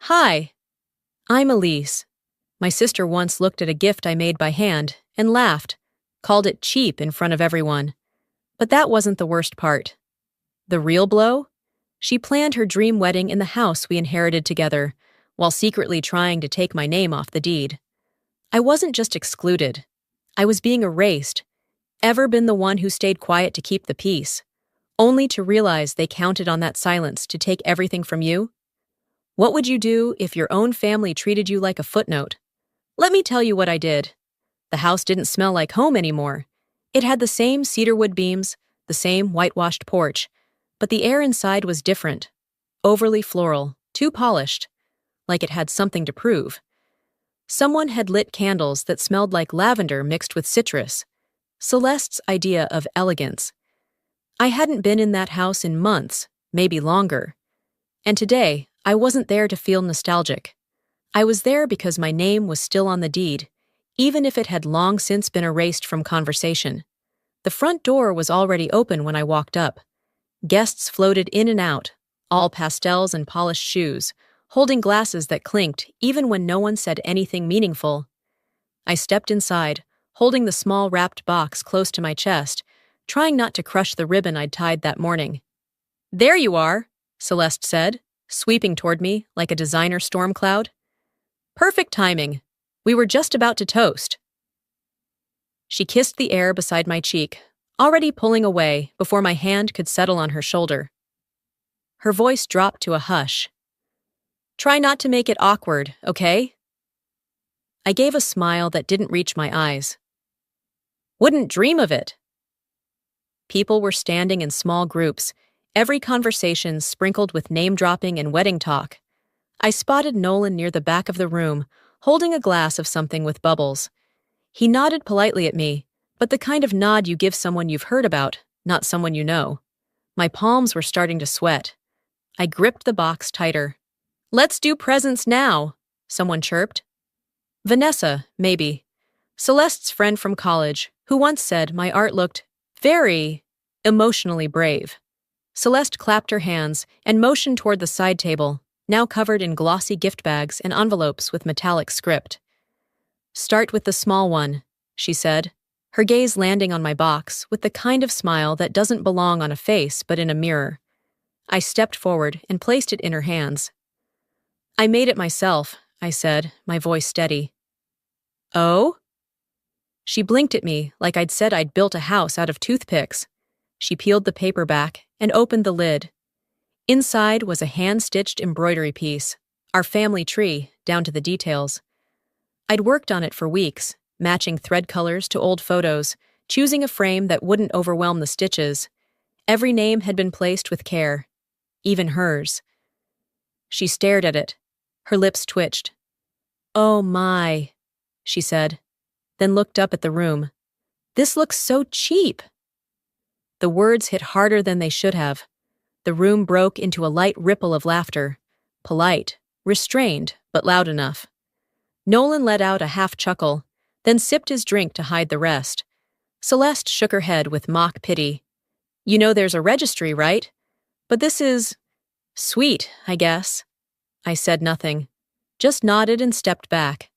Hi, I'm Elise. My sister once looked at a gift I made by hand and laughed, called it cheap in front of everyone. But that wasn't the worst part. The real blow? She planned her dream wedding in the house we inherited together, while secretly trying to take my name off the deed. I wasn't just excluded. I was being erased. Ever been the one who stayed quiet to keep the peace, only to realize they counted on that silence to take everything from you? What would you do if your own family treated you like a footnote? Let me tell you what I did. The house didn't smell like home anymore. It had the same cedarwood beams, the same whitewashed porch, but the air inside was different. Overly floral, too polished, like it had something to prove. Someone had lit candles that smelled like lavender mixed with citrus. Celeste's idea of elegance. I hadn't been in that house in months, maybe longer. And today, I wasn't there to feel nostalgic. I was there because my name was still on the deed, even if it had long since been erased from conversation. The front door was already open when I walked up. Guests floated in and out, all pastels and polished shoes, holding glasses that clinked even when no one said anything meaningful. I stepped inside, holding the small wrapped box close to my chest, trying not to crush the ribbon I'd tied that morning. "There you are," Celeste said, sweeping toward me like a designer storm cloud. "Perfect timing. We were just about to toast." She kissed the air beside my cheek, already pulling away before my hand could settle on her shoulder. Her voice dropped to a hush. "Try not to make it awkward, okay?" I gave a smile that didn't reach my eyes. "Wouldn't dream of it." People were standing in small groups, every conversation sprinkled with name-dropping and wedding talk. I spotted Nolan near the back of the room, holding a glass of something with bubbles. He nodded politely at me, but the kind of nod you give someone you've heard about, not someone you know. My palms were starting to sweat. I gripped the box tighter. "Let's do presents now," someone chirped. Vanessa, maybe. Celeste's friend from college, who once said my art looked very emotionally brave. Celeste clapped her hands and motioned toward the side table, now covered in glossy gift bags and envelopes with metallic script. "Start with the small one," she said, her gaze landing on my box with the kind of smile that doesn't belong on a face but in a mirror. I stepped forward and placed it in her hands. "I made it myself," I said, my voice steady. "Oh?" She blinked at me like I'd said I'd built a house out of toothpicks. She peeled the paper back and opened the lid. Inside was a hand-stitched embroidery piece, our family tree, down to the details. I'd worked on it for weeks, matching thread colors to old photos, choosing a frame that wouldn't overwhelm the stitches. Every name had been placed with care, even hers. She stared at it. Her lips twitched. "Oh my," she said, then looked up at the room. "This looks so cheap." The words hit harder than they should have. The room broke into a light ripple of laughter, polite, restrained, but loud enough. Nolan let out a half chuckle, then sipped his drink to hide the rest. Celeste shook her head with mock pity. "You know there's a registry, right? But this is sweet, I guess." I said nothing, just nodded and stepped back.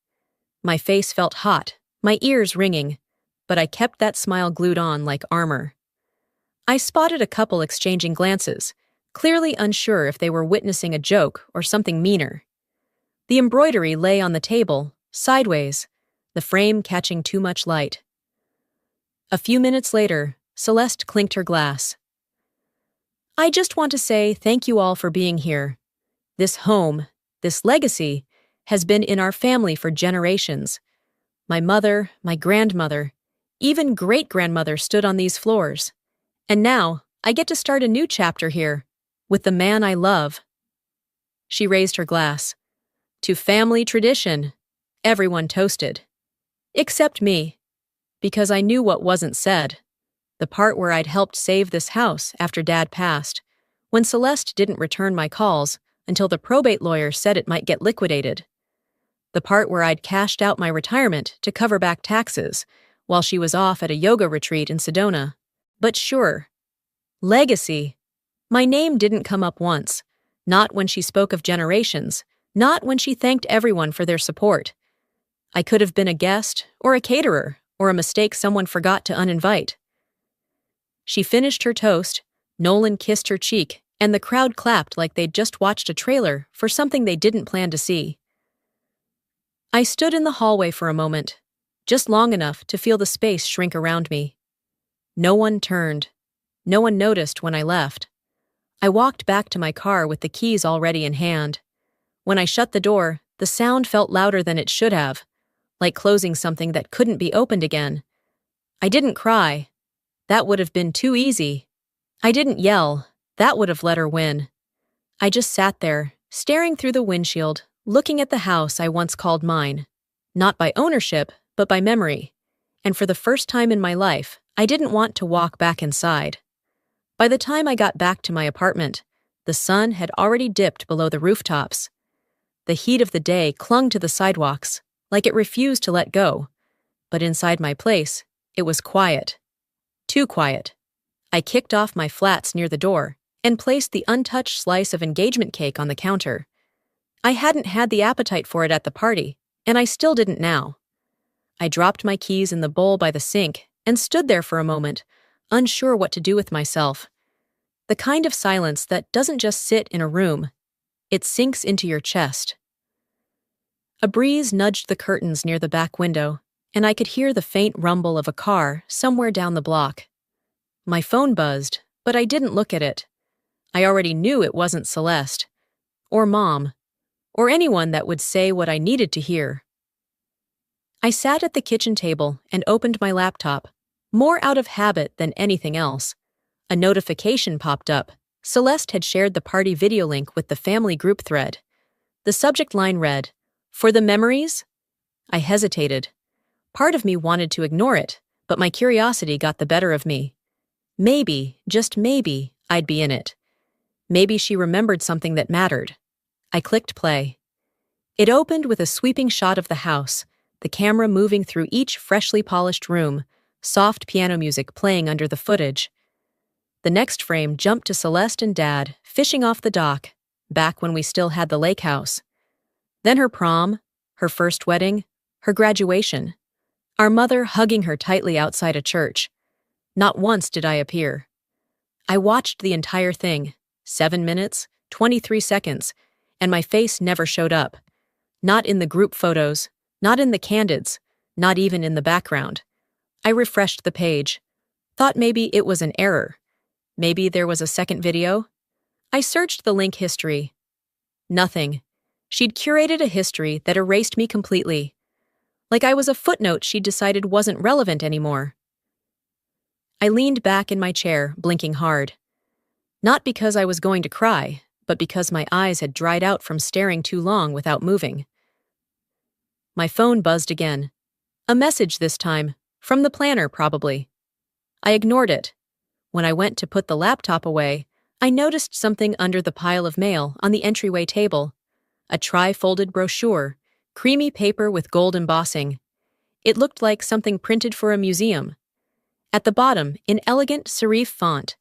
My face felt hot, my ears ringing, but I kept that smile glued on like armor. I spotted a couple exchanging glances, clearly unsure if they were witnessing a joke or something meaner. The embroidery lay on the table, sideways, the frame catching too much light. A few minutes later, Celeste clinked her glass. "I just want to say thank you all for being here. This home, this legacy, has been in our family for generations. My mother, my grandmother, even great-grandmother stood on these floors. And now, I get to start a new chapter here, with the man I love." She raised her glass. "To family tradition." Everyone toasted. Except me. Because I knew what wasn't said. The part where I'd helped save this house after Dad passed, when Celeste didn't return my calls until the probate lawyer said it might get liquidated. The part where I'd cashed out my retirement to cover back taxes, while she was off at a yoga retreat in Sedona. But sure. Legacy. My name didn't come up once, not when she spoke of generations, Not when she thanked everyone for their support. I could have been a guest, or a caterer, or a mistake someone forgot to uninvite. She finished her toast, Nolan kissed her cheek, and the crowd clapped like they'd just watched a trailer for something they didn't plan to see. I stood in the hallway for a moment, just long enough to feel the space shrink around me. No one turned. No one noticed when I left. I walked back to my car with the keys already in hand. When I shut the door, the sound felt louder than it should have, like closing something that couldn't be opened again. I didn't cry. That would have been too easy. I didn't yell. That would have let her win. I just sat there, staring through the windshield, looking at the house I once called mine. Not by ownership, but by memory. And for the first time in my life, I didn't want to walk back inside. By the time I got back to my apartment, the sun had already dipped below the rooftops. The heat of the day clung to the sidewalks, like it refused to let go. But inside my place, it was quiet. Too quiet. I kicked off my flats near the door and placed the untouched slice of engagement cake on the counter. I hadn't had the appetite for it at the party, and I still didn't now. I dropped my keys in the bowl by the sink and stood there for a moment, unsure what to do with myself. The kind of silence that doesn't just sit in a room, it sinks into your chest. A breeze nudged the curtains near the back window, and I could hear the faint rumble of a car somewhere down the block. My phone buzzed, but I didn't look at it. I already knew it wasn't Celeste, or Mom, or anyone that would say what I needed to hear. I sat at the kitchen table and opened my laptop, more out of habit than anything else. A notification popped up. Celeste had shared the party video link with the family group thread. The subject line read, "For the memories?" I hesitated. Part of me wanted to ignore it, but my curiosity got the better of me. Maybe, just maybe, I'd be in it. Maybe she remembered something that mattered. I clicked play. It opened with a sweeping shot of the house, the camera moving through each freshly polished room, soft piano music playing under the footage. The next frame jumped to Celeste and Dad, fishing off the dock, back when we still had the lake house. Then her prom, her first wedding, her graduation. Our mother hugging her tightly outside a church. Not once did I appear. I watched the entire thing, 7 minutes, 23 seconds, and my face never showed up. Not in the group photos, not in the candids, not even in the background. I refreshed the page. Thought maybe it was an error. Maybe there was a second video. I searched the link history. Nothing. She'd curated a history that erased me completely. Like I was a footnote she'd decided wasn't relevant anymore. I leaned back in my chair, blinking hard. Not because I was going to cry, but because my eyes had dried out from staring too long without moving. My phone buzzed again. A message this time, from the planner probably. I ignored it. When I went to put the laptop away, I noticed something under the pile of mail on the entryway table. A tri-folded brochure, creamy paper with gold embossing. It looked like something printed for a museum. At the bottom, in elegant serif font,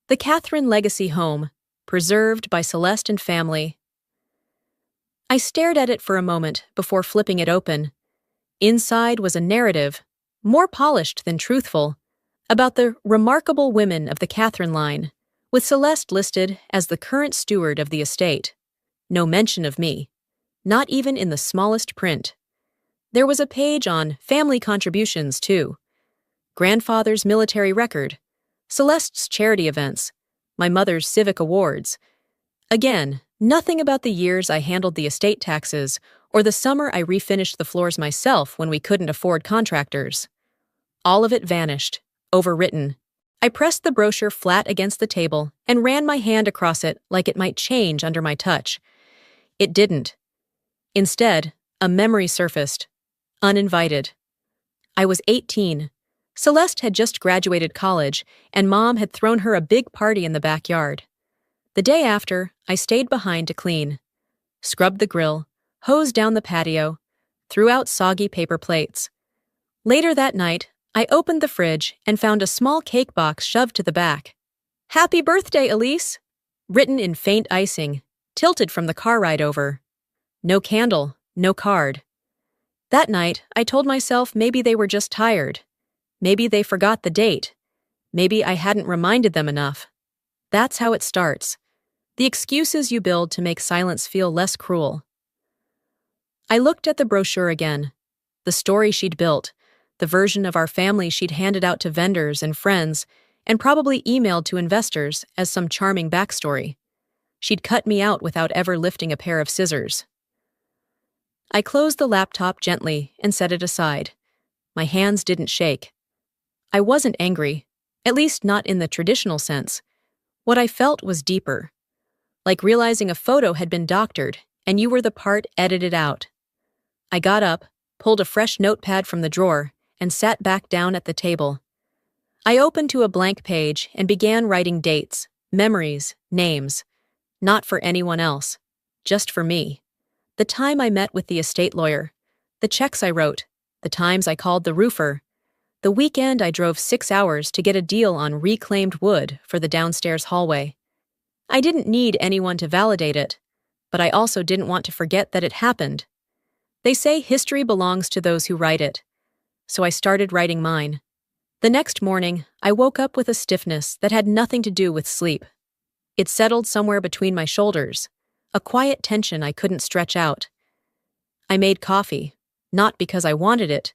"The Catherine Legacy Home, preserved by Celeste and family." I stared at it for a moment before flipping it open. Inside was a narrative, more polished than truthful, about the remarkable women of the Catherine line, with Celeste listed as the current steward of the estate. No mention of me, not even in the smallest print. There was a page on family contributions, too. Grandfather's military record, Celeste's charity events, my mother's civic awards. Again, nothing about the years I handled the estate taxes or the summer I refinished the floors myself when we couldn't afford contractors. All of it vanished, overwritten. I pressed the brochure flat against the table and ran my hand across it like it might change under my touch. It didn't. Instead, a memory surfaced, uninvited. I was 18. Celeste had just graduated college, and Mom had thrown her a big party in the backyard. The day after, I stayed behind to clean. Scrubbed the grill, hosed down the patio, threw out soggy paper plates. Later that night, I opened the fridge and found a small cake box shoved to the back. "Happy birthday, Elise!" Written in faint icing, tilted from the car ride over. No candle, no card. That night, I told myself maybe they were just tired. Maybe they forgot the date. Maybe I hadn't reminded them enough. That's how it starts. The excuses you build to make silence feel less cruel. I looked at the brochure again. The story she'd built, the version of our family she'd handed out to vendors and friends, and probably emailed to investors as some charming backstory. She'd cut me out without ever lifting a pair of scissors. I closed the laptop gently and set it aside. My hands didn't shake. I wasn't angry, at least not in the traditional sense. What I felt was deeper, like realizing a photo had been doctored and you were the part edited out. I got up, pulled a fresh notepad from the drawer, and sat back down at the table. I opened to a blank page and began writing dates, memories, names. Not for anyone else, just for me. The time I met with the estate lawyer, the checks I wrote, the times I called the roofer, the weekend I drove 6 hours to get a deal on reclaimed wood for the downstairs hallway. I didn't need anyone to validate it, but I also didn't want to forget that it happened. They say history belongs to those who write it, so I started writing mine. The next morning, I woke up with a stiffness that had nothing to do with sleep. It settled somewhere between my shoulders, a quiet tension I couldn't stretch out. I made coffee, not because I wanted it,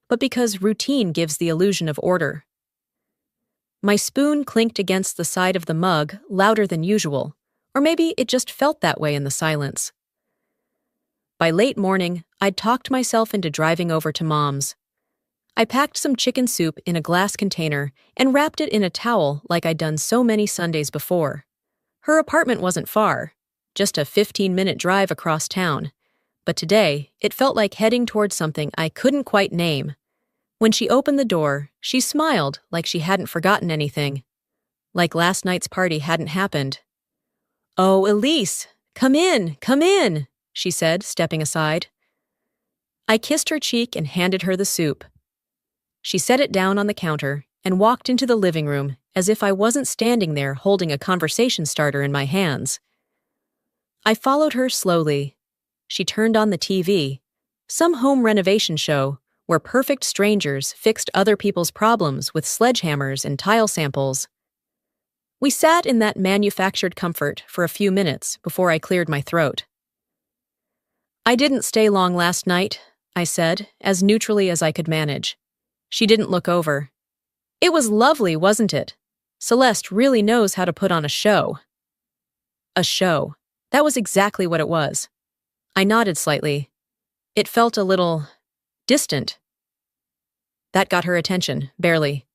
but because routine gives the illusion of order. My spoon clinked against the side of the mug louder than usual, or maybe it just felt that way in the silence. By late morning, I'd talked myself into driving over to Mom's. I packed some chicken soup in a glass container and wrapped it in a towel like I'd done so many Sundays before. Her apartment wasn't far, just a 15-minute drive across town, but today it felt like heading towards something I couldn't quite name. When she opened the door, she smiled like she hadn't forgotten anything, like last night's party hadn't happened. "Oh, Elise, come in," she said, stepping aside. I kissed her cheek and handed her the soup. She set it down on the counter and walked into the living room as if I wasn't standing there holding a conversation starter in my hands. I followed her slowly. She turned on the TV, some home renovation show where perfect strangers fixed other people's problems with sledgehammers and tile samples. We sat in that manufactured comfort for a few minutes before I cleared my throat. "I didn't stay long last night," I said, as neutrally as I could manage. She didn't look over. "It was lovely, wasn't it? Celeste really knows how to put on a show." A show. That was exactly what it was. I nodded slightly. It felt a little distant. That got her attention, barely.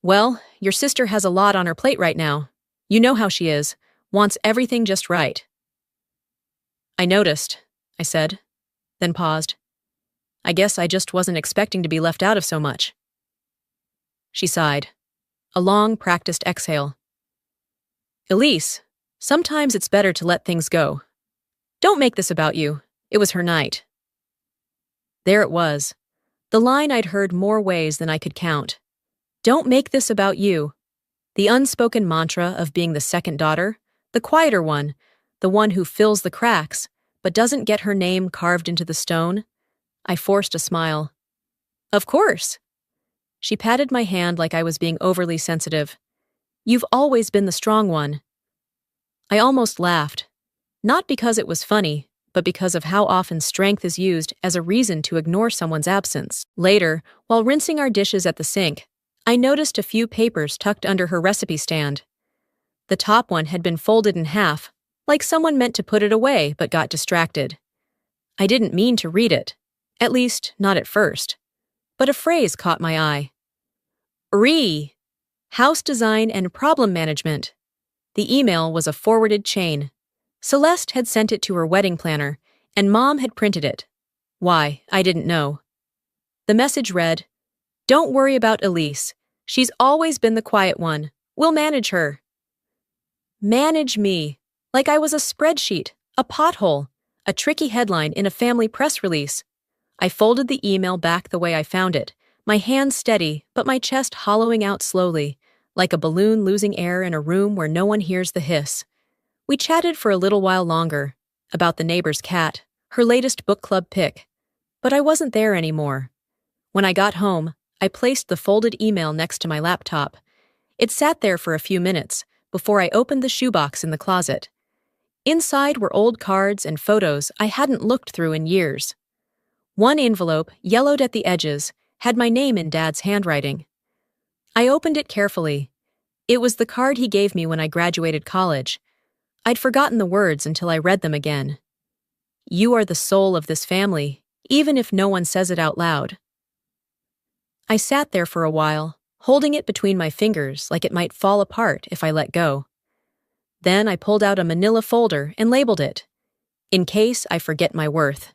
"Well, your sister has a lot on her plate right now. You know how she is, wants everything just right." "I noticed," I said, then paused. "I guess I just wasn't expecting to be left out of so much." She sighed. A long, practiced exhale. "Elise, sometimes it's better to let things go. Don't make this about you. It was her night." There it was. The line I'd heard more ways than I could count. Don't make this about you. The unspoken mantra of being the second daughter, the quieter one, the one who fills the cracks, but doesn't get her name carved into the stone. I forced a smile. "Of course." She patted my hand like I was being overly sensitive. "You've always been the strong one." I almost laughed. Not because it was funny, but because of how often strength is used as a reason to ignore someone's absence. Later, while rinsing our dishes at the sink, I noticed a few papers tucked under her recipe stand. The top one had been folded in half, like someone meant to put it away but got distracted. I didn't mean to read it, at least not at first, but a phrase caught my eye. House Design and Problem Management. The email was a forwarded chain. Celeste had sent it to her wedding planner, and Mom had printed it. Why, I didn't know. The message read, "Don't worry about Elise. She's always been the quiet one. We'll manage her." Manage me. Like I was a spreadsheet, a pothole, a tricky headline in a family press release. I folded the email back the way I found it, my hands steady, but my chest hollowing out slowly, like a balloon losing air in a room where no one hears the hiss. We chatted for a little while longer, about the neighbor's cat, her latest book club pick. But I wasn't there anymore. When I got home, I placed the folded email next to my laptop. It sat there for a few minutes before I opened the shoebox in the closet. Inside were old cards and photos I hadn't looked through in years. One envelope, yellowed at the edges, had my name in Dad's handwriting. I opened it carefully. It was the card he gave me when I graduated college. I'd forgotten the words until I read them again. "You are the soul of this family, even if no one says it out loud." I sat there for a while, holding it between my fingers like it might fall apart if I let go. Then I pulled out a manila folder and labeled it, "In case I forget my worth."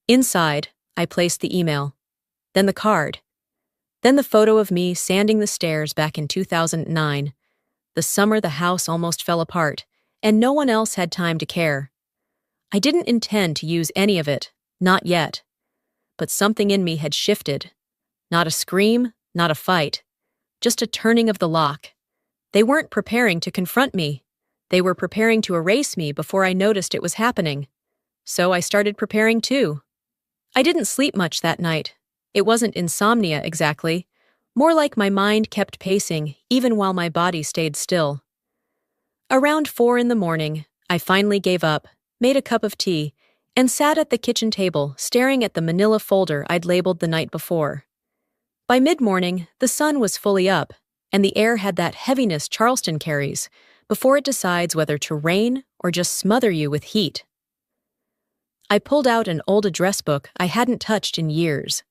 Inside, I placed the email, then the card, then the photo of me sanding the stairs back in 2009, the summer the house almost fell apart, and no one else had time to care. I didn't intend to use any of it, not yet. But something in me had shifted. Not a scream, not a fight, just a turning of the lock. They weren't preparing to confront me. They were preparing to erase me before I noticed it was happening. So I started preparing too. I didn't sleep much that night. It wasn't insomnia exactly, more like my mind kept pacing even while my body stayed still. Around 4 in the morning, I finally gave up, made a cup of tea, and sat at the kitchen table staring at the manila folder I'd labeled the night before. By mid-morning, the sun was fully up, and the air had that heaviness Charleston carries before it decides whether to rain or just smother you with heat. I pulled out an old address book I hadn't touched in years.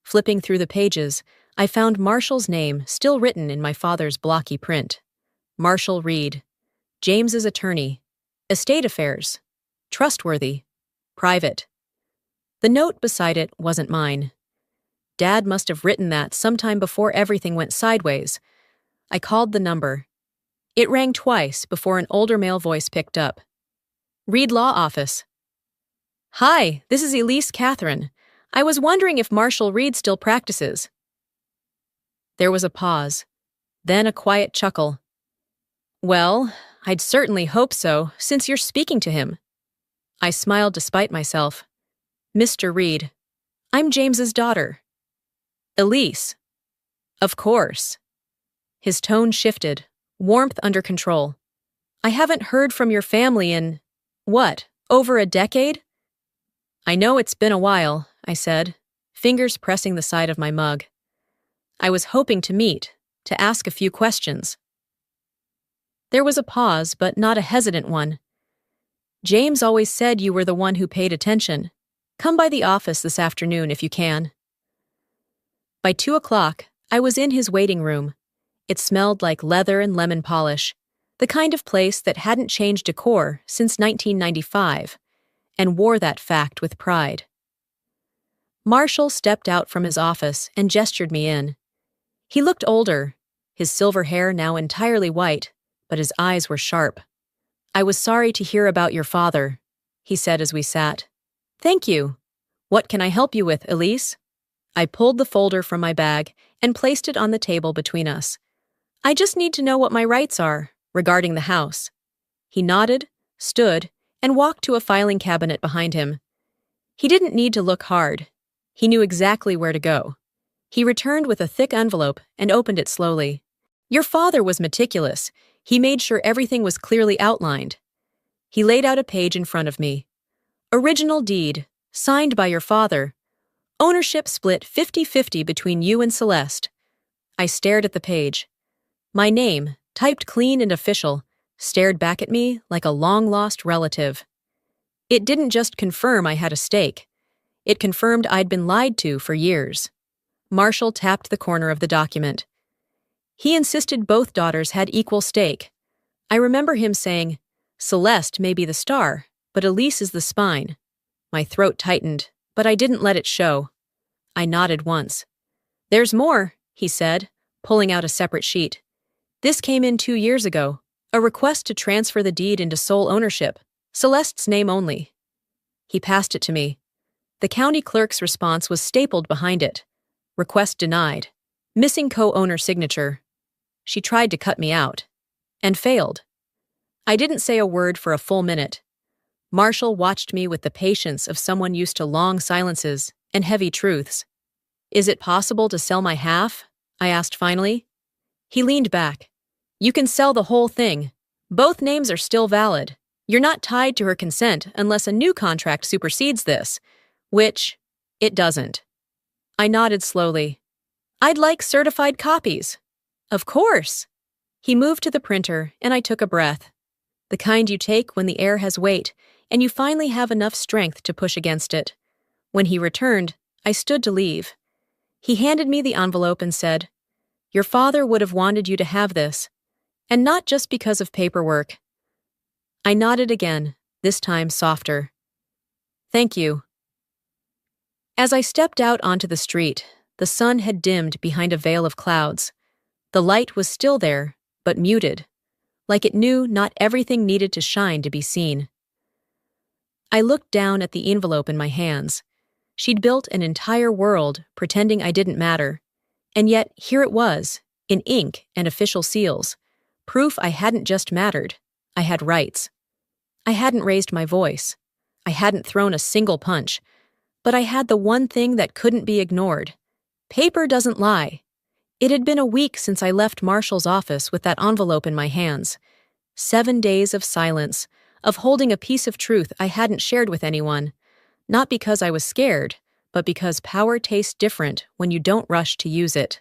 Flipping through the pages, I found Marshall's name still written in my father's blocky print. Marshall Reed, James's attorney, estate affairs, trustworthy, private. The note beside it wasn't mine. Dad must have written that sometime before everything went sideways. I called the number. It rang twice before an older male voice picked up. "Reed Law Office." "Hi, this is Elise Catherine. I was wondering if Marshall Reed still practices." There was a pause, then a quiet chuckle. "Well, I'd certainly hope so, since you're speaking to him." I smiled despite myself. "Mr. Reed, I'm James's daughter." "Elise." "Of course." His tone shifted, warmth under control. "I haven't heard from your family in, over a decade?" "I know it's been a while," I said, fingers pressing the side of my mug. "I was hoping to meet, to ask a few questions." There was a pause, but not a hesitant one. "James always said you were the one who paid attention. Come by the office this afternoon if you can." By 2 o'clock, I was in his waiting room. It smelled like leather and lemon polish, the kind of place that hadn't changed decor since 1995, and wore that fact with pride. Marshall stepped out from his office and gestured me in. He looked older, his silver hair now entirely white, but his eyes were sharp. "I was sorry to hear about your father," he said as we sat. "Thank you. What can I help you with, Elise?" I pulled the folder from my bag and placed it on the table between us. "I just need to know what my rights are regarding the house." He nodded, stood, and walked to a filing cabinet behind him. He didn't need to look hard. He knew exactly where to go. He returned with a thick envelope and opened it slowly. "Your father was meticulous. He made sure everything was clearly outlined." He laid out a page in front of me. "Original deed, signed by your father. Ownership split 50-50 between you and Celeste." I stared at the page. My name, typed clean and official, stared back at me like a long-lost relative. It didn't just confirm I had a stake. It confirmed I'd been lied to for years. Marshall tapped the corner of the document. He insisted both daughters had equal stake. I remember him saying, "Celeste may be the star, but Elise is the spine." My throat tightened, but I didn't let it show. I nodded once. "There's more," he said, pulling out a separate sheet. "This came in 2 years ago. A request to transfer the deed into sole ownership, Celeste's name only." He passed it to me. The county clerk's response was stapled behind it. "Request denied. Missing co-owner signature." She tried to cut me out. And failed. I didn't say a word for a full minute. Marshall watched me with the patience of someone used to long silences and heavy truths. "Is it possible to sell my half?" I asked finally. He leaned back. "You can sell the whole thing. Both names are still valid. You're not tied to her consent unless a new contract supersedes this, which it doesn't." I nodded slowly. "I'd like certified copies." "Of course." He moved to the printer, and I took a breath. The kind you take when the air has weight, and you finally have enough strength to push against it. When he returned, I stood to leave. He handed me the envelope and said, "Your father would have wanted you to have this, and not just because of paperwork." I nodded again, this time softer. "Thank you." As I stepped out onto the street, the sun had dimmed behind a veil of clouds. The light was still there, but muted, like it knew not everything needed to shine to be seen. I looked down at the envelope in my hands. She'd built an entire world pretending I didn't matter, and yet here it was, in ink and official seals, proof I hadn't just mattered, I had rights. I hadn't raised my voice. I hadn't thrown a single punch, but I had the one thing that couldn't be ignored. Paper doesn't lie. It had been a week since I left Marshall's office with that envelope in my hands. 7 days of silence, of holding a piece of truth I hadn't shared with anyone, not because I was scared, but because power tastes different when you don't rush to use it.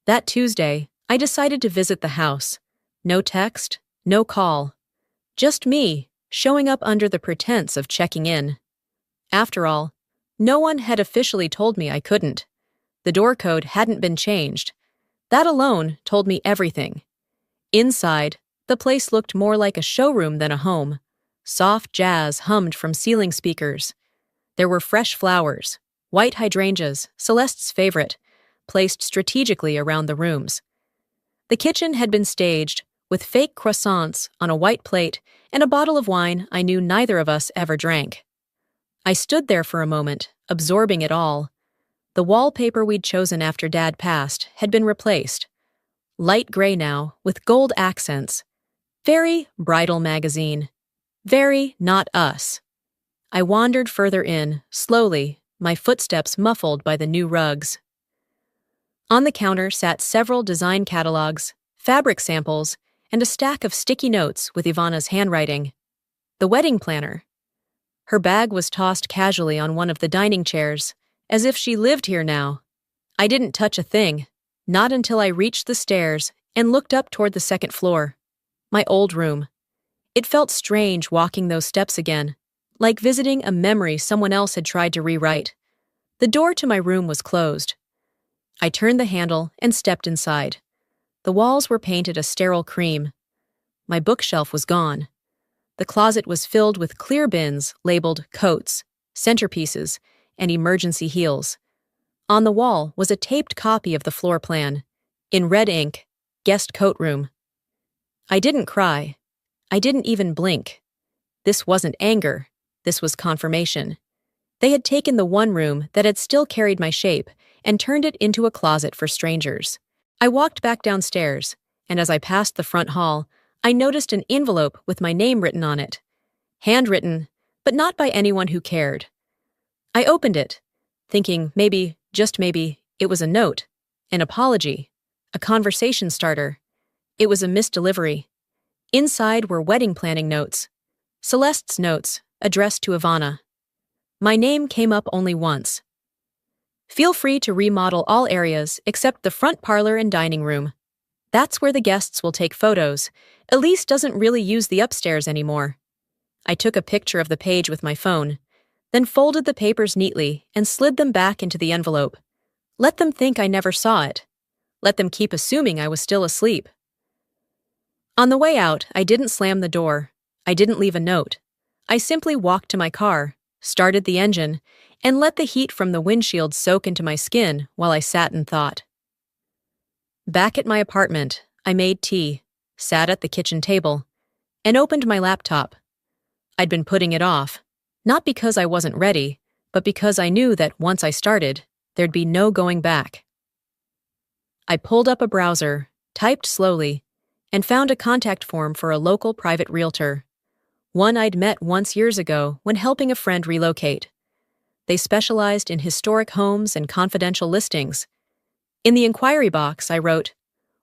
That Tuesday, I decided to visit the house. No text, no call. Just me, showing up under the pretense of checking in. After all, no one had officially told me I couldn't. The door code hadn't been changed. That alone told me everything. Inside, the place looked more like a showroom than a home. Soft jazz hummed from ceiling speakers. There were fresh flowers, white hydrangeas, Celeste's favorite, placed strategically around the rooms. The kitchen had been staged, with fake croissants on a white plate and a bottle of wine I knew neither of us ever drank. I stood there for a moment, absorbing it all. The wallpaper we'd chosen after Dad passed had been replaced. Light gray now, with gold accents. Very bridal magazine. Very not us. I wandered further in, slowly, my footsteps muffled by the new rugs. On the counter sat several design catalogs, fabric samples, and a stack of sticky notes with Ivana's handwriting. The wedding planner. Her bag was tossed casually on one of the dining chairs, as if she lived here now. I didn't touch a thing, not until I reached the stairs and looked up toward the second floor. My old room. It felt strange walking those steps again, like visiting a memory someone else had tried to rewrite. The door to my room was closed. I turned the handle and stepped inside. The walls were painted a sterile cream. My bookshelf was gone. The closet was filled with clear bins labeled coats, centerpieces, and emergency heels. On the wall was a taped copy of the floor plan. In red ink, guest coat room. I didn't cry. I didn't even blink. This wasn't anger. This was confirmation. They had taken the one room that had still carried my shape and turned it into a closet for strangers. I walked back downstairs, and as I passed the front hall, I noticed an envelope with my name written on it. Handwritten, but not by anyone who cared. I opened it, thinking maybe, just maybe, it was a note, an apology, a conversation starter. It was a misdelivery. Inside were wedding planning notes. Celeste's notes, addressed to Ivana. My name came up only once. Feel free to remodel all areas except the front parlor and dining room. That's where the guests will take photos. Elise doesn't really use the upstairs anymore. I took a picture of the page with my phone, then folded the papers neatly and slid them back into the envelope. Let them think I never saw it. Let them keep assuming I was still asleep. On the way out, I didn't slam the door. I didn't leave a note. I simply walked to my car, started the engine, and let the heat from the windshield soak into my skin while I sat and thought. Back at my apartment, I made tea, sat at the kitchen table, and opened my laptop. I'd been putting it off, not because I wasn't ready, but because I knew that once I started, there'd be no going back. I pulled up a browser, typed slowly, and found a contact form for a local private realtor. One I'd met once years ago when helping a friend relocate. They specialized in historic homes and confidential listings. In the inquiry box, I wrote,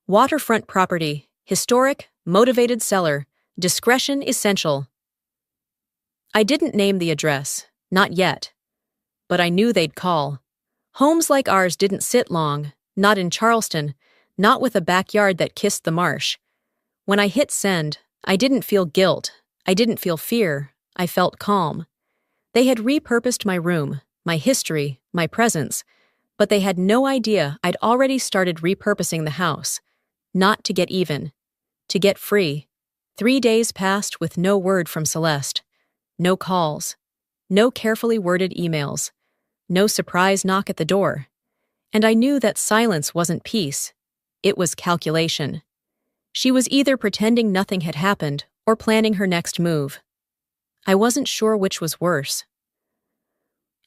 "Waterfront property, historic, motivated seller, discretion essential." I didn't name the address, not yet. But I knew they'd call. Homes like ours didn't sit long, not in Charleston, not with a backyard that kissed the marsh. When I hit send, I didn't feel guilt, I didn't feel fear, I felt calm. They had repurposed my room, my history, my presence, but they had no idea I'd already started repurposing the house. Not to get even, to get free. 3 days passed with no word from Celeste. No calls. No carefully worded emails. No surprise knock at the door. And I knew that silence wasn't peace. It was calculation. She was either pretending nothing had happened or planning her next move. I wasn't sure which was worse.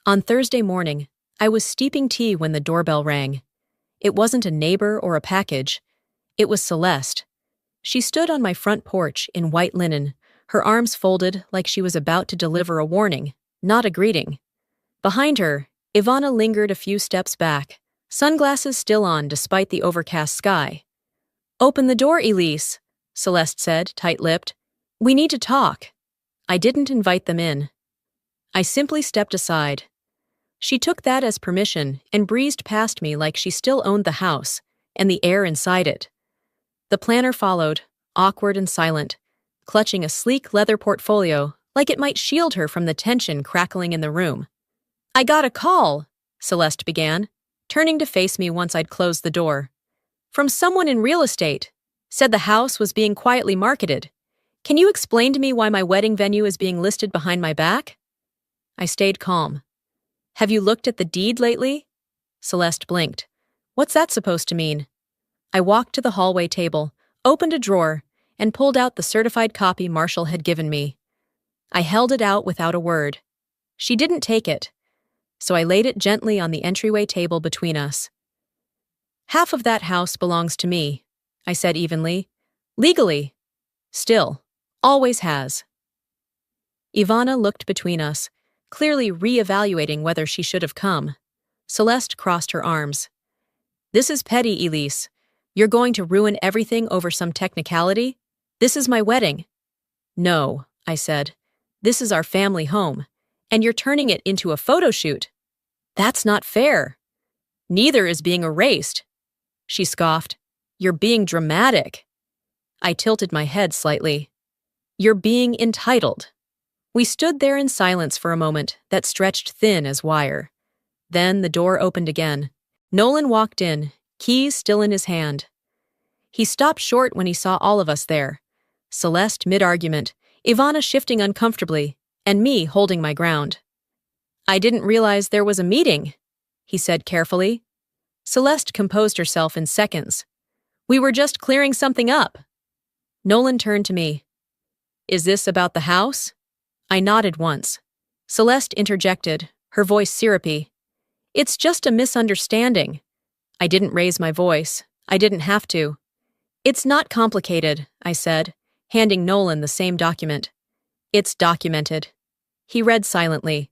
On Thursday morning, I was steeping tea when the doorbell rang. It wasn't a neighbor or a package. It was Celeste. She stood on my front porch in white linen, her arms folded like she was about to deliver a warning, not a greeting. Behind her, Ivana lingered a few steps back, sunglasses still on despite the overcast sky. "Open the door, Elise," Celeste said, tight-lipped. "We need to talk." I didn't invite them in. I simply stepped aside. She took that as permission and breezed past me like she still owned the house and the air inside it. The planner followed, awkward and silent, clutching a sleek leather portfolio like it might shield her from the tension crackling in the room. "I got a call," Celeste began, turning to face me once I'd closed the door. "From someone in real estate. Said the house was being quietly marketed. Can you explain to me why my wedding venue is being listed behind my back?" I stayed calm. "Have you looked at the deed lately?" Celeste blinked. "What's that supposed to mean?" I walked to the hallway table, opened a drawer, and pulled out the certified copy Marshall had given me. I held it out without a word. She didn't take it, so I laid it gently on the entryway table between us. "Half of that house belongs to me," I said evenly. "Legally. Still. Always has." Ivana looked between us, clearly re-evaluating whether she should have come. Celeste crossed her arms. "This is petty, Elise. You're going to ruin everything over some technicality? This is my wedding." "No," I said. "This is our family home, and you're turning it into a photo shoot. That's not fair." "Neither is being erased," she scoffed. "You're being dramatic." I tilted my head slightly. "You're being entitled." We stood there in silence for a moment that stretched thin as wire. Then the door opened again. Nolan walked in, keys still in his hand. He stopped short when he saw all of us there. Celeste mid-argument, Ivana shifting uncomfortably, and me holding my ground. "I didn't realize there was a meeting," he said carefully. Celeste composed herself in seconds. "We were just clearing something up." Nolan turned to me. "Is this about the house?" I nodded once. Celeste interjected, her voice syrupy. "It's just a misunderstanding." I didn't raise my voice. I didn't have to. "It's not complicated," I said, handing Nolan the same document. "It's documented." He read silently.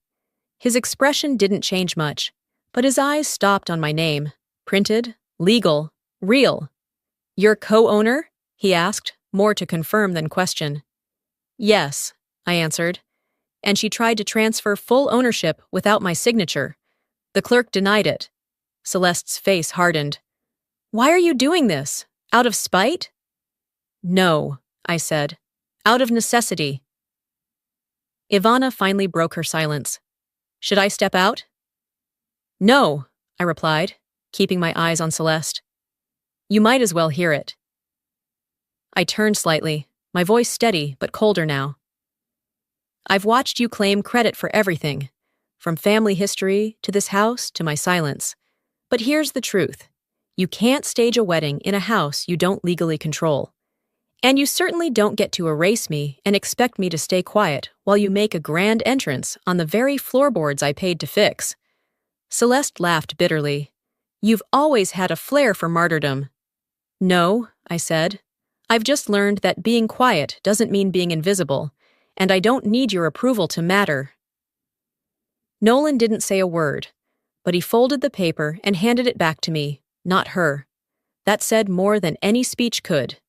His expression didn't change much, but his eyes stopped on my name. Printed, legal, real. "You're co-owner?" he asked, more to confirm than question. "Yes," I answered, and she tried to transfer full ownership without my signature. The clerk denied it. Celeste's face hardened. "Why are you doing this? Out of spite?" "No," I said. "Out of necessity." Ivana finally broke her silence. "Should I step out?" "No," I replied, keeping my eyes on Celeste. "You might as well hear it." I turned slightly, my voice steady but colder now. "I've watched you claim credit for everything, from family history to this house to my silence. But here's the truth. You can't stage a wedding in a house you don't legally control. And you certainly don't get to erase me and expect me to stay quiet while you make a grand entrance on the very floorboards I paid to fix." Celeste laughed bitterly. "You've always had a flair for martyrdom." "No," I said. "I've just learned that being quiet doesn't mean being invisible, and I don't need your approval to matter." Nolan didn't say a word, but he folded the paper and handed it back to me, not her. That said more than any speech could.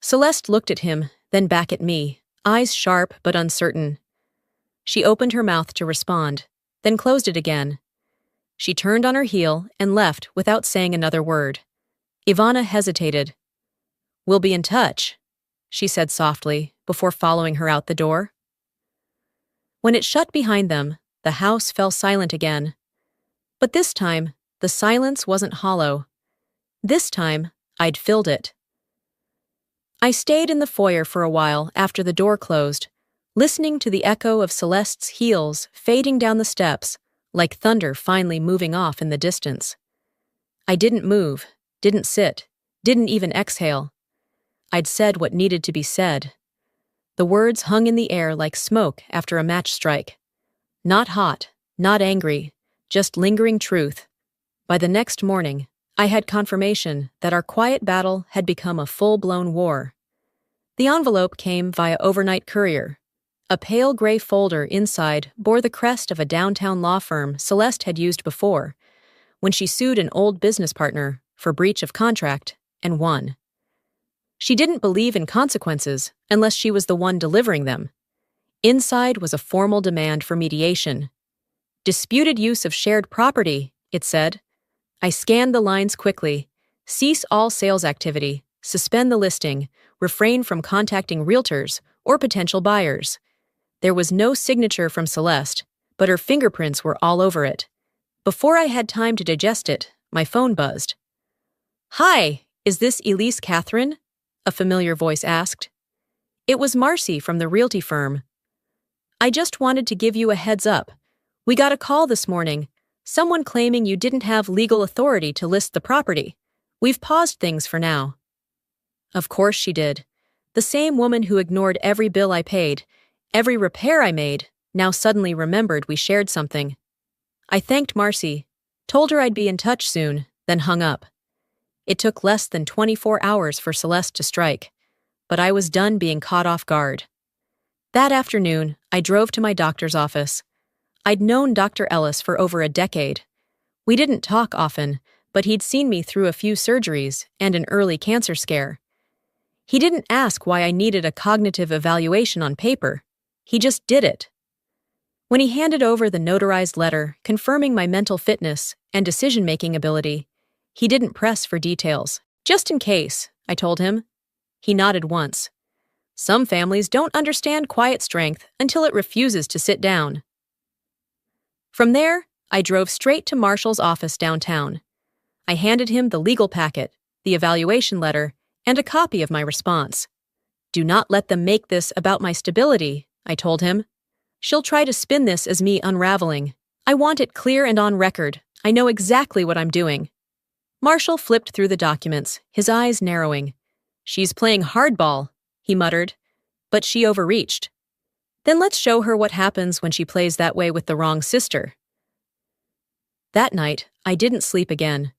Celeste looked at him, then back at me, eyes sharp but uncertain. She opened her mouth to respond, then closed it again. She turned on her heel and left without saying another word. Ivana hesitated. "We'll be in touch," she said softly before following her out the door. When it shut behind them, the house fell silent again. But this time, the silence wasn't hollow. This time, I'd filled it. I stayed in the foyer for a while after the door closed, listening to the echo of Celeste's heels fading down the steps, like thunder finally moving off in the distance. I didn't move, didn't sit, didn't even exhale. I'd said what needed to be said. The words hung in the air like smoke after a match strike. Not hot, not angry, just lingering truth. By the next morning, I had confirmation that our quiet battle had become a full-blown war. The envelope came via overnight courier. A pale gray folder inside bore the crest of a downtown law firm Celeste had used before, when she sued an old business partner for breach of contract and won. She didn't believe in consequences unless she was the one delivering them. Inside was a formal demand for mediation. "Disputed use of shared property," it said. I scanned the lines quickly. "Cease all sales activity, suspend the listing, refrain from contacting realtors or potential buyers." There was no signature from Celeste, but her fingerprints were all over it. Before I had time to digest it, my phone buzzed. "Hi, is this Elise Catherine?" a familiar voice asked. It was Marcy from the realty firm. "I just wanted to give you a heads up. We got a call this morning, someone claiming you didn't have legal authority to list the property. We've paused things for now." Of course she did. The same woman who ignored every bill I paid, every repair I made, now suddenly remembered we shared something. I thanked Marcy, told her I'd be in touch soon, then hung up. It took less than 24 hours for Celeste to strike, but I was done being caught off guard. That afternoon, I drove to my doctor's office. I'd known Dr. Ellis for over a decade. We didn't talk often, but he'd seen me through a few surgeries and an early cancer scare. He didn't ask why I needed a cognitive evaluation on paper. He just did it. When he handed over the notarized letter confirming my mental fitness and decision-making ability, he didn't press for details. "Just in case," I told him. He nodded once. "Some families don't understand quiet strength until it refuses to sit down." From there, I drove straight to Marshall's office downtown. I handed him the legal packet, the evaluation letter, and a copy of my response. "Do not let them make this about my stability," I told him. "She'll try to spin this as me unraveling. I want it clear and on record. I know exactly what I'm doing." Marshall flipped through the documents, his eyes narrowing. "She's playing hardball," he muttered, "but she overreached. Then let's show her what happens when she plays that way with the wrong sister." That night, I didn't sleep again.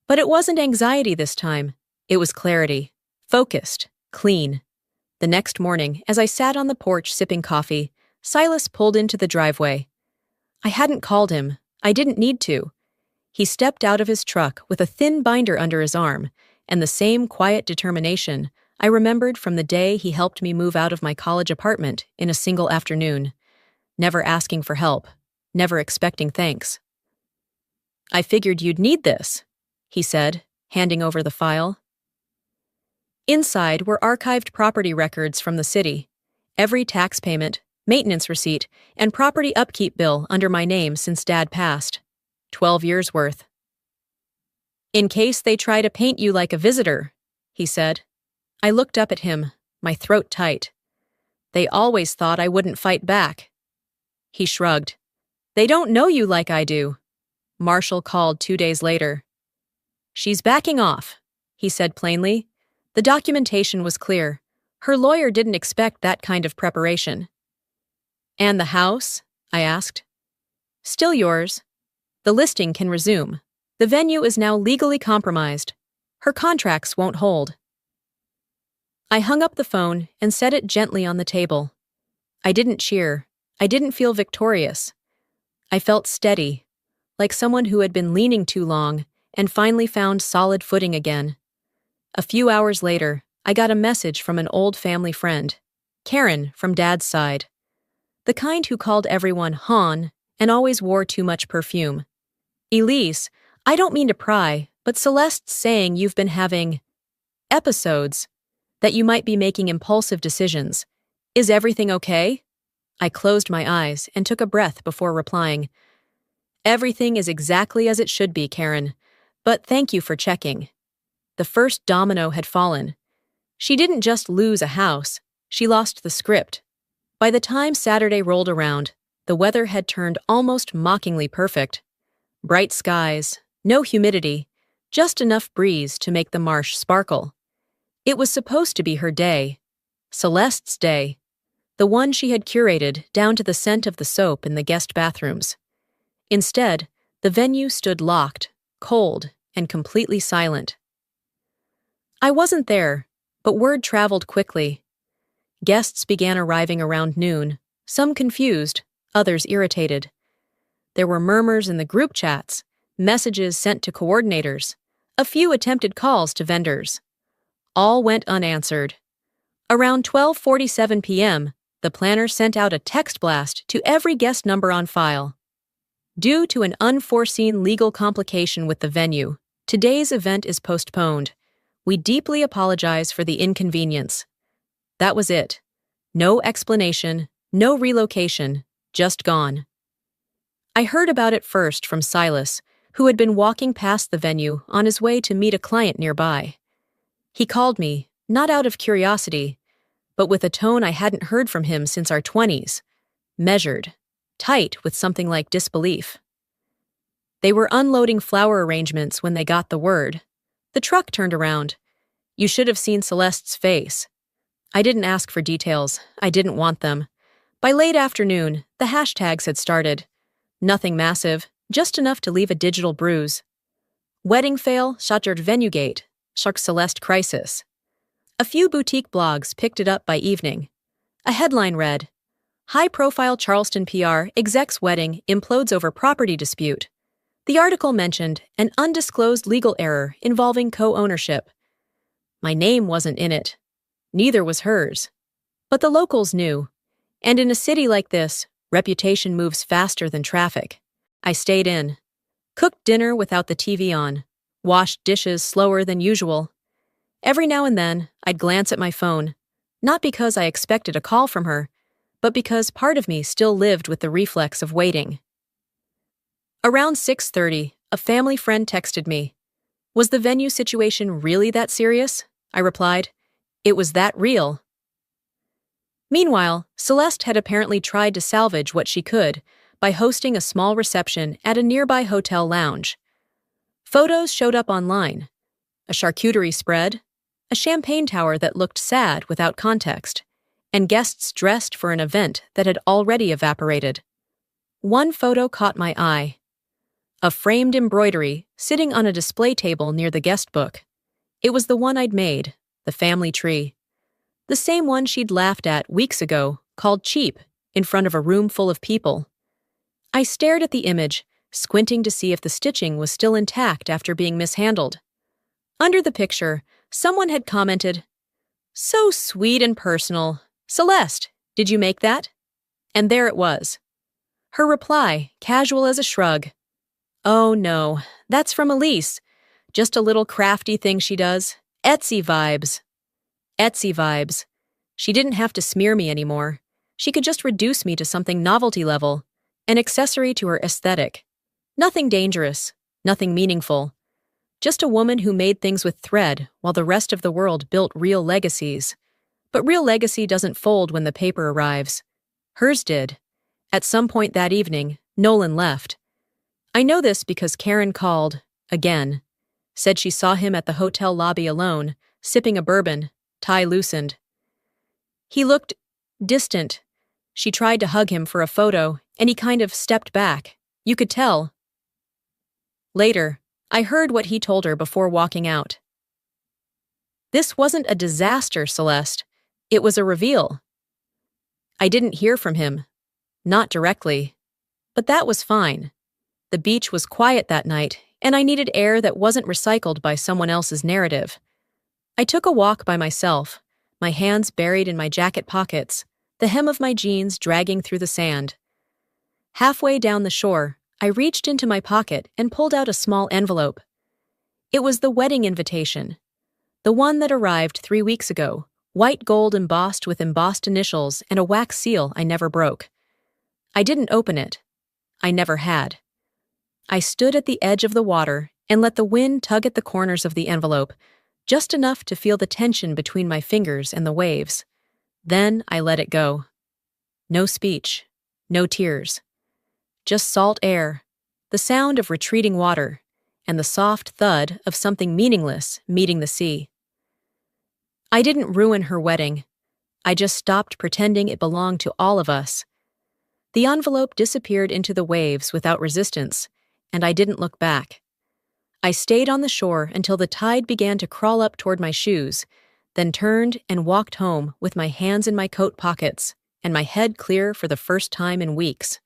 But it wasn't anxiety this time. It was clarity. Focused. Clean. The next morning, as I sat on the porch sipping coffee, Silas pulled into the driveway. I hadn't called him. I didn't need to. He stepped out of his truck with a thin binder under his arm, and the same quiet determination I remembered from the day he helped me move out of my college apartment in a single afternoon, never asking for help, never expecting thanks. "I figured you'd need this," he said, handing over the file. Inside were archived property records from the city, every tax payment, maintenance receipt, and property upkeep bill under my name since Dad passed. 12 years worth. "In case they try to paint you like a visitor," he said. I looked up at him, my throat tight. "They always thought I wouldn't fight back." He shrugged. "They don't know you like I do." Marshall called 2 days later. "She's backing off," he said plainly. The documentation was clear. Her lawyer didn't expect that kind of preparation. "And the house?" I asked. "Still yours. The listing can resume. The venue is now legally compromised. Her contracts won't hold." I hung up the phone and set it gently on the table. I didn't cheer. I didn't feel victorious. I felt steady, like someone who had been leaning too long and finally found solid footing again. A few hours later, I got a message from an old family friend, Karen from Dad's side. The kind who called everyone Han and always wore too much perfume. Elise, I don't mean to pry, but Celeste's saying you've been having episodes, that you might be making impulsive decisions. Is everything okay? I closed my eyes and took a breath before replying. Everything is exactly as it should be, Karen, but thank you for checking. The first domino had fallen. She didn't just lose a house, she lost the script. By the time Saturday rolled around, the weather had turned almost mockingly perfect. Bright skies, no humidity, just enough breeze to make the marsh sparkle. It was supposed to be her day, Celeste's day, the one she had curated down to the scent of the soap in the guest bathrooms. Instead, the venue stood locked, cold, and completely silent. I wasn't there, but word traveled quickly. Guests began arriving around noon, some confused, others irritated. There were murmurs in the group chats, messages sent to coordinators, a few attempted calls to vendors. All went unanswered. Around 12:47 p.m., the planner sent out a text blast to every guest number on file. Due to an unforeseen legal complication with the venue, today's event is postponed. We deeply apologize for the inconvenience. That was it. No explanation, no relocation, just gone. I heard about it first from Silas, who had been walking past the venue on his way to meet a client nearby. He called me, not out of curiosity, but with a tone I hadn't heard from him since our 20s, measured, tight with something like disbelief. They were unloading flower arrangements when they got the word. The truck turned around. You should have seen Celeste's face. I didn't ask for details. I didn't want them. By late afternoon, the hashtags had started. Nothing massive, just enough to leave a digital bruise. Wedding fail, shattered venue gate, Shark Celeste crisis. A few boutique blogs picked it up by evening. A headline read, High-profile Charleston PR exec's wedding implodes over property dispute. The article mentioned an undisclosed legal error involving co-ownership. My name wasn't in it. Neither was hers. But the locals knew. And in a city like this, reputation moves faster than traffic. I stayed in. Cooked dinner without the TV on. Washed dishes slower than usual. Every now and then, I'd glance at my phone, not because I expected a call from her, but because part of me still lived with the reflex of waiting. Around 6:30, a family friend texted me. Was the venue situation really that serious? I replied. It was that real. Meanwhile, Celeste had apparently tried to salvage what she could by hosting a small reception at a nearby hotel lounge. Photos showed up online. A charcuterie spread, a champagne tower that looked sad without context, and guests dressed for an event that had already evaporated. One photo caught my eye. A framed embroidery sitting on a display table near the guest book. It was the one I'd made, the family tree. The same one she'd laughed at weeks ago, called cheap, in front of a room full of people. I stared at the image, squinting to see if the stitching was still intact after being mishandled. Under the picture, someone had commented, So sweet and personal. Celeste, did you make that? And there it was. Her reply, casual as a shrug. Oh no, that's from Elise. Just a little crafty thing she does. Etsy vibes. Etsy vibes. She didn't have to smear me anymore. She could just reduce me to something novelty level, an accessory to her aesthetic. Nothing dangerous, nothing meaningful. Just a woman who made things with thread while the rest of the world built real legacies. But real legacy doesn't fold when the paper arrives. Hers did. At some point that evening, Nolan left. I know this because Karen called, again. Said she saw him at the hotel lobby alone, sipping a bourbon, tie loosened. He looked distant. She tried to hug him for a photo, and he kind of stepped back. You could tell. Later, I heard what he told her before walking out. This wasn't a disaster, Celeste. It was a reveal. I didn't hear from him. Not directly. But that was fine. The beach was quiet that night, and I needed air that wasn't recycled by someone else's narrative. I took a walk by myself, my hands buried in my jacket pockets, the hem of my jeans dragging through the sand. Halfway down the shore, I reached into my pocket and pulled out a small envelope. It was the wedding invitation. The one that arrived 3 weeks ago, white gold embossed with embossed initials and a wax seal I never broke. I didn't open it. I never had. I stood at the edge of the water and let the wind tug at the corners of the envelope, just enough to feel the tension between my fingers and the waves. Then I let it go. No speech, no tears. Just salt air, the sound of retreating water, and the soft thud of something meaningless meeting the sea. I didn't ruin her wedding. I just stopped pretending it belonged to all of us. The envelope disappeared into the waves without resistance, and I didn't look back. I stayed on the shore until the tide began to crawl up toward my shoes, then turned and walked home with my hands in my coat pockets and my head clear for the first time in weeks.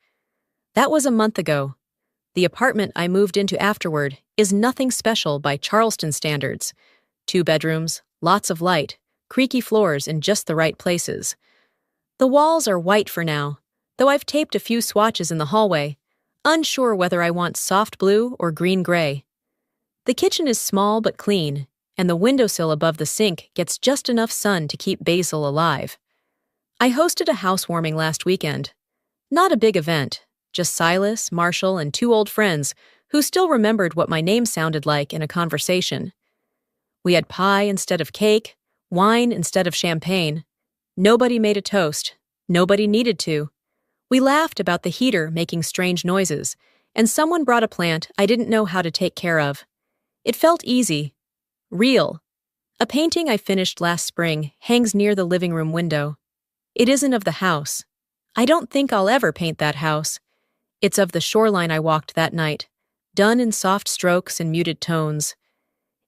That was a month ago. The apartment I moved into afterward is nothing special by Charleston standards. 2 bedrooms, lots of light, creaky floors in just the right places. The walls are white for now, though I've taped a few swatches in the hallway, unsure whether I want soft blue or green-gray. The kitchen is small but clean, and the windowsill above the sink gets just enough sun to keep basil alive. I hosted a housewarming last weekend. Not a big event, just Silas, Marshall, and 2 old friends who still remembered what my name sounded like in a conversation. We had pie instead of cake, wine instead of champagne. Nobody made a toast. Nobody needed to. We laughed about the heater making strange noises, and someone brought a plant I didn't know how to take care of. It felt easy. Real. A painting I finished last spring hangs near the living room window. It isn't of the house. I don't think I'll ever paint that house. It's of the shoreline I walked that night, done in soft strokes and muted tones.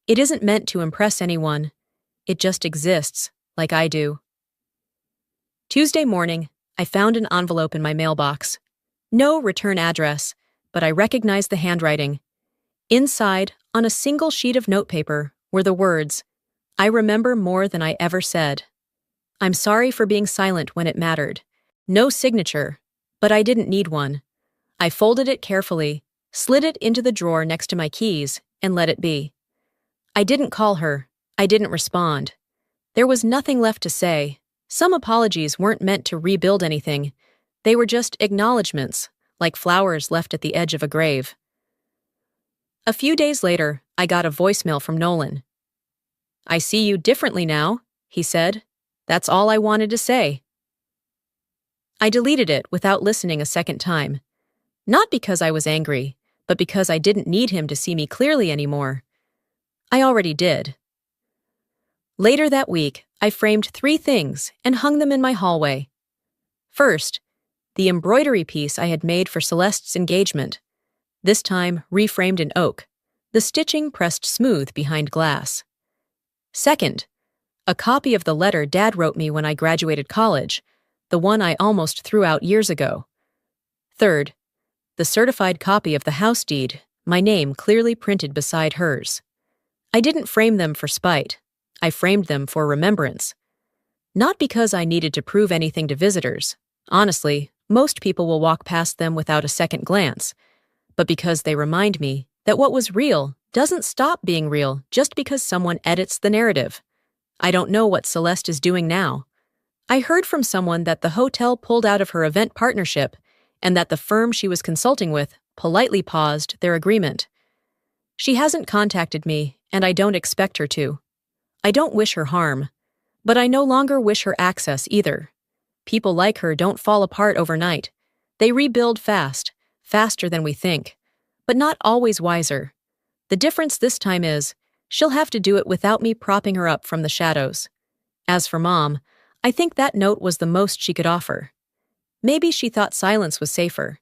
It isn't meant to impress anyone. It just exists, like I do. Tuesday morning, I found an envelope in my mailbox. No return address, but I recognized the handwriting. Inside, on a single sheet of notepaper, were the words, "I remember more than I ever said. I'm sorry for being silent when it mattered. No signature, but I didn't need one. I folded it carefully, slid it into the drawer next to my keys, and let it be. I didn't call her. I didn't respond. There was nothing left to say. Some apologies weren't meant to rebuild anything. They were just acknowledgments, like flowers left at the edge of a grave. A few days later, I got a voicemail from Nolan. "I see you differently now," he said. "That's all I wanted to say." I deleted it without listening a second time. Not because I was angry, but because I didn't need him to see me clearly anymore. I already did. Later that week, I framed 3 things and hung them in my hallway. First, the embroidery piece I had made for Celeste's engagement, this time reframed in oak, the stitching pressed smooth behind glass. Second, a copy of the letter Dad wrote me when I graduated college, the one I almost threw out years ago. Third, the certified copy of the house deed, my name clearly printed beside hers. I didn't frame them for spite. I framed them for remembrance. Not because I needed to prove anything to visitors. Honestly, most people will walk past them without a second glance. But because they remind me that what was real doesn't stop being real just because someone edits the narrative. I don't know what Celeste is doing now. I heard from someone that the hotel pulled out of her event partnership and that the firm she was consulting with politely paused their agreement. She hasn't contacted me, and I don't expect her to. I don't wish her harm, but I no longer wish her access either. People like her don't fall apart overnight. They rebuild fast, faster than we think, but not always wiser. The difference this time is, she'll have to do it without me propping her up from the shadows. As for Mom, I think that note was the most she could offer. Maybe she thought silence was safer.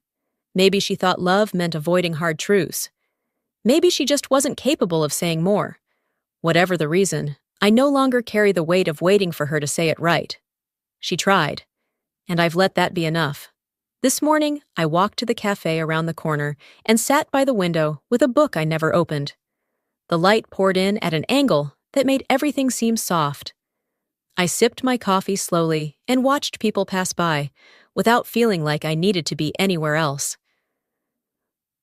Maybe she thought love meant avoiding hard truths. Maybe she just wasn't capable of saying more. Whatever the reason, I no longer carry the weight of waiting for her to say it right. She tried. and I've let that be enough. This morning, I walked to the cafe around the corner and sat by the window with a book I never opened. The light poured in at an angle that made everything seem soft. I sipped my coffee slowly and watched people pass by, without feeling like I needed to be anywhere else.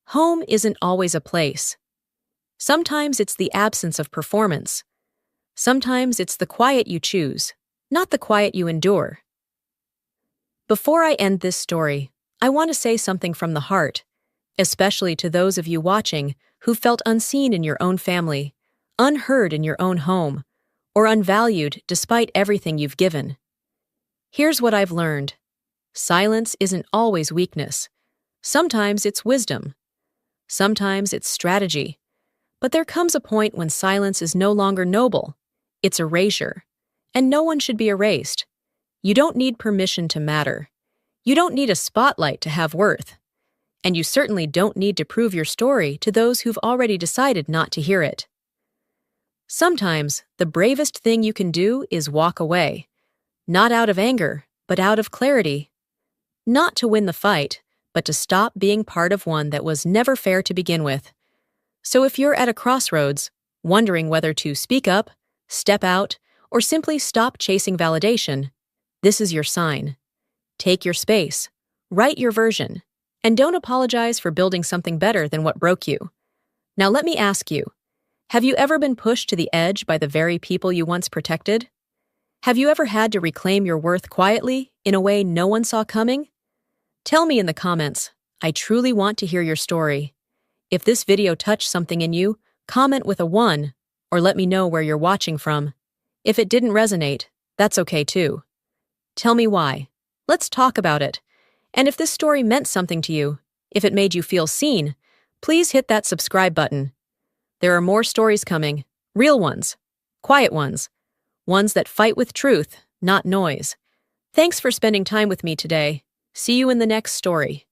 Home isn't always a place. Sometimes it's the absence of performance. Sometimes it's the quiet you choose, not the quiet you endure. Before I end this story, I want to say something from the heart, especially to those of you watching who felt unseen in your own family, unheard in your own home, or unvalued despite everything you've given. Here's what I've learned. Silence isn't always weakness. Sometimes it's wisdom. Sometimes it's strategy. But there comes a point when silence is no longer noble. It's erasure. And no one should be erased. You don't need permission to matter. You don't need a spotlight to have worth. And you certainly don't need to prove your story to those who've already decided not to hear it. Sometimes, the bravest thing you can do is walk away. Not out of anger, but out of clarity. Not to win the fight, but to stop being part of one that was never fair to begin with. So if you're at a crossroads, wondering whether to speak up, step out, or simply stop chasing validation, this is your sign. Take your space, write your version, and don't apologize for building something better than what broke you. Now let me ask you, have you ever been pushed to the edge by the very people you once protected? Have you ever had to reclaim your worth quietly, in a way no one saw coming? Tell me in the comments. I truly want to hear your story. If this video touched something in you, comment with a 1, or let me know where you're watching from. If it didn't resonate, that's okay too. Tell me why. Let's talk about it. And if this story meant something to you, if it made you feel seen, please hit that subscribe button. There are more stories coming, real ones, quiet ones that fight with truth, not noise. Thanks for spending time with me today. See you in the next story.